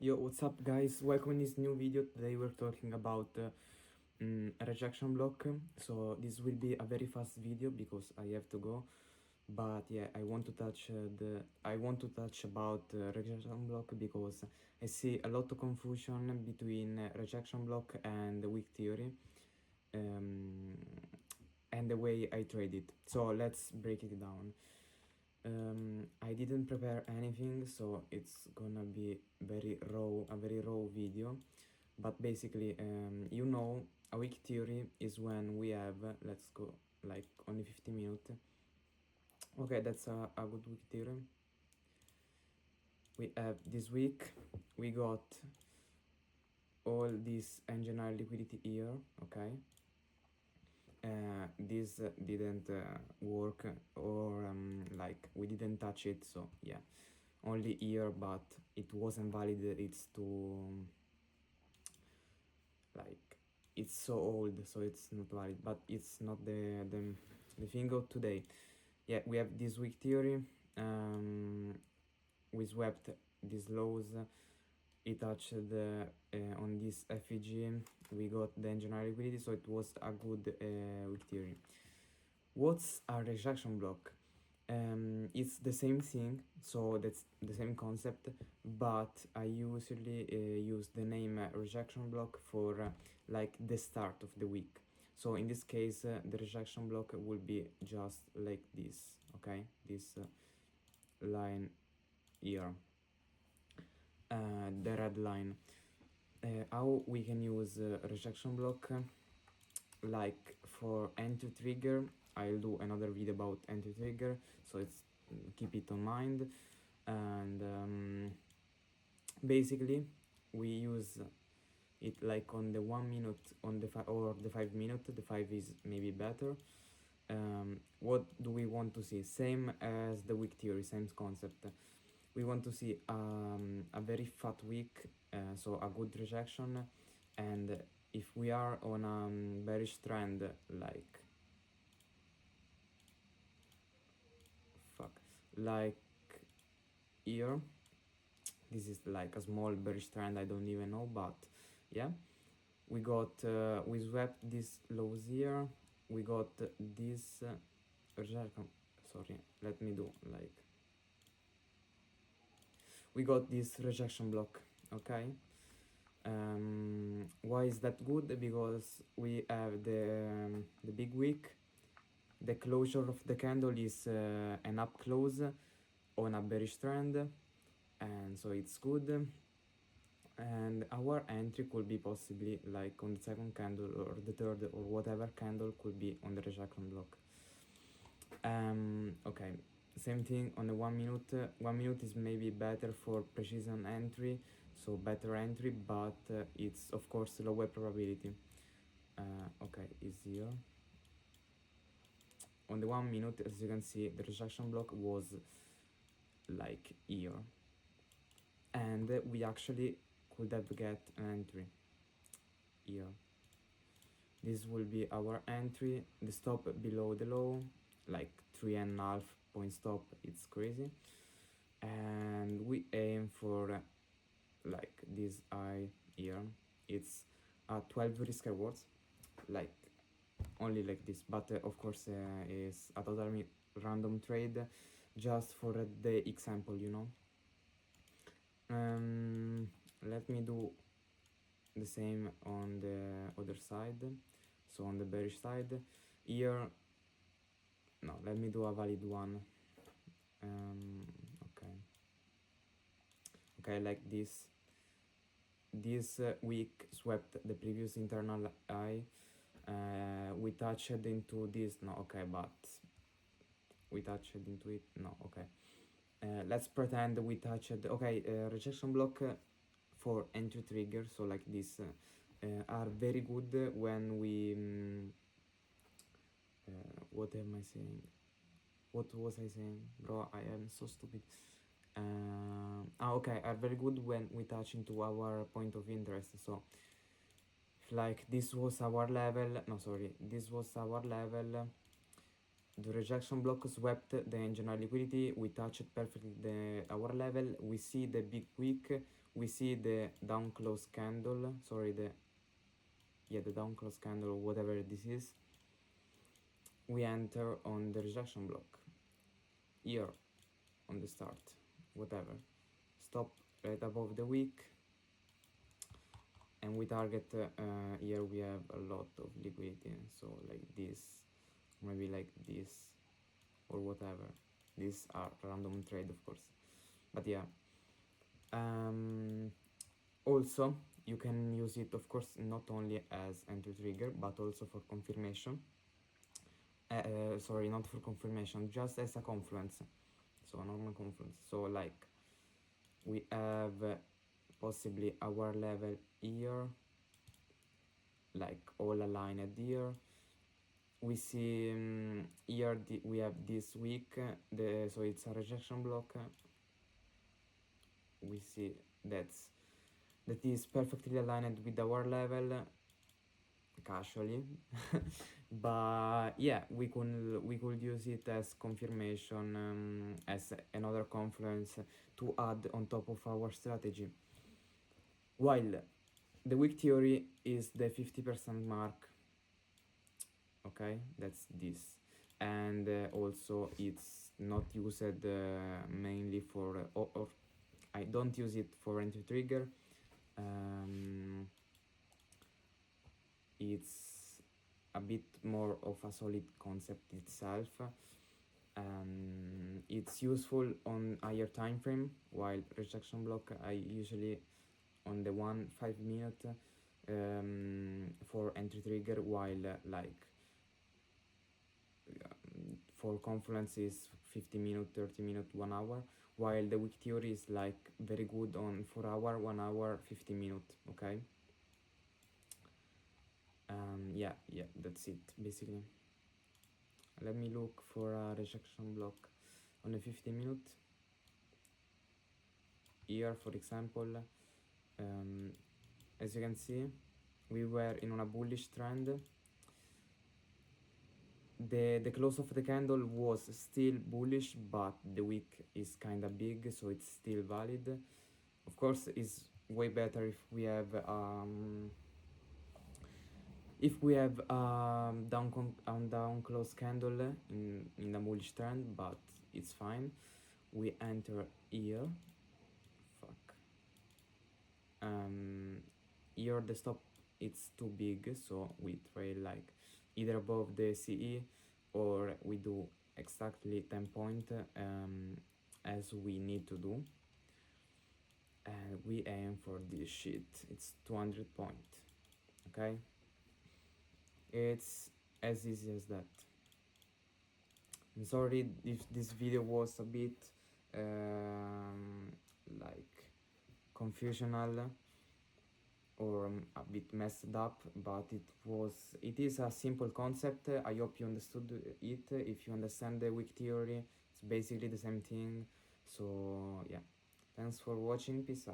Yo, what's up guys? Welcome in this new video. Today we're talking about a rejection block. So this will be a very fast video because I have to go. But yeah, I want to touch about rejection block because I see a lot of confusion between rejection block and weak theory, um, and the way I trade it. So let's break it down. I didn't prepare anything, so it's gonna be a very raw video. But basically, a weak theory is when we have, let's go like only 50 minutes. Okay, that's a good weak theory. We have this week, we got all this engineer liquidity here, okay? This didn't work, or like we didn't touch it, so yeah, only here, but it wasn't valid. It's too like it's so old, so it's not valid, but it's not the thing of today. Yeah, we have this weak theory. We swept these lows. It touched on this FEG. We got the engineer liquidity, so it was a good weak theory. What's a rejection block? It's the same thing, so that's the same concept, but I usually use the name rejection block for like the start of the week. So in this case, the rejection block will be just like this, okay? This line here, the red line. How we can use rejection block? Like for entry trigger, I'll do another video about entry trigger, so it's keep it on mind. And basically we use it like on the 1 minute, on the or the 5 minute. The 5 is maybe better. What do we want to see? Same as the week theory, same concept. We want to see a very fat week, so a good rejection. And if we are on a bearish trend, like here, this is like a small bearish trend, I don't even know, but yeah, we swept this lows here. We got this rejection. Sorry, let me do like we got this rejection block, okay? Why is that good? Because we have the big wick. The closure of the candle is an up close on a bearish trend, and so it's good. And our entry could be possibly like on the second candle or the third or whatever candle could be on the rejection block. Okay, same thing on the 1 minute. 1 minute is maybe better for precision entry, so better entry, but it's of course lower probability. Okay, is here. On the 1 minute, as you can see, the rejection block was like here, and we actually could have get an entry here. This will be our entry, the stop below the low, like 3.5 point stop. It's crazy, and we aim for like this eye here. It's 12 risk rewards, like only like this, but of course is a totally random trade, just for the example, you know. Let me do the same on the other side, so on the bearish side here. No, let me do a valid one. Okay, like this week swept the previous internal high. We touched into this, no, okay, but we touched into it, no, okay. Let's pretend we touched, okay. Rejection block for entry trigger, so like this, are very good when we what am I saying? What was I saying? Bro, I am so stupid. Okay, are very good when we touch into our point of interest. So like this was our level, no sorry, this was our level. The rejection block swept the engineer liquidity. We touched perfectly our level. We see the big wick. we see the down close candle, sorry, the down close candle, whatever this is. We enter on the rejection block here on the start, whatever, stop right above the wick, and we target here we have a lot of liquidity, so like this, maybe like this, or whatever. These are random trade, of course, but yeah. Also, you can use it, of course, not only as entry trigger, but also for confirmation. Sorry, not for confirmation, just as a confluence, so a normal confluence. So like we have possibly our level here, like all aligned here. We see here we have this wick, so it's a rejection block. We see that is perfectly aligned with our level, casually. But yeah, we could use it as confirmation, as another confluence to add on top of our strategy. While the wick theory is the 50% mark, okay, that's this. And also it's not used mainly for or I don't use it for entry trigger. It's a bit more of a solid concept itself. It's useful on higher time frame, while rejection block I usually on the 5 minute for entry trigger, while for confluence is 50 minute, 30 minute, 1 hour, while the wick theory is like very good on 4 hour, 1 hour, 50 minute. Okay. Yeah, that's it basically. Let me look for a rejection block on a 50 minute. Here, for example, as you can see, we were in a bullish trend. The close of the candle was still bullish, but the wick is kind of big, so it's still valid. Of course, it's way better if we have down close candle in a bullish trend, but it's fine. We enter here. Fuck. Here the stop it's too big, so we trail like either above the CE, or we do exactly 10 point as we need to do, and we aim for this shit. It's 200 point. Okay, it's as easy as that. I'm sorry if this video was a bit like confusional or a bit messed up, but it is a simple concept. I hope you understood it. If you understand the wick theory, it's basically the same thing. So yeah, thanks for watching. Peace out.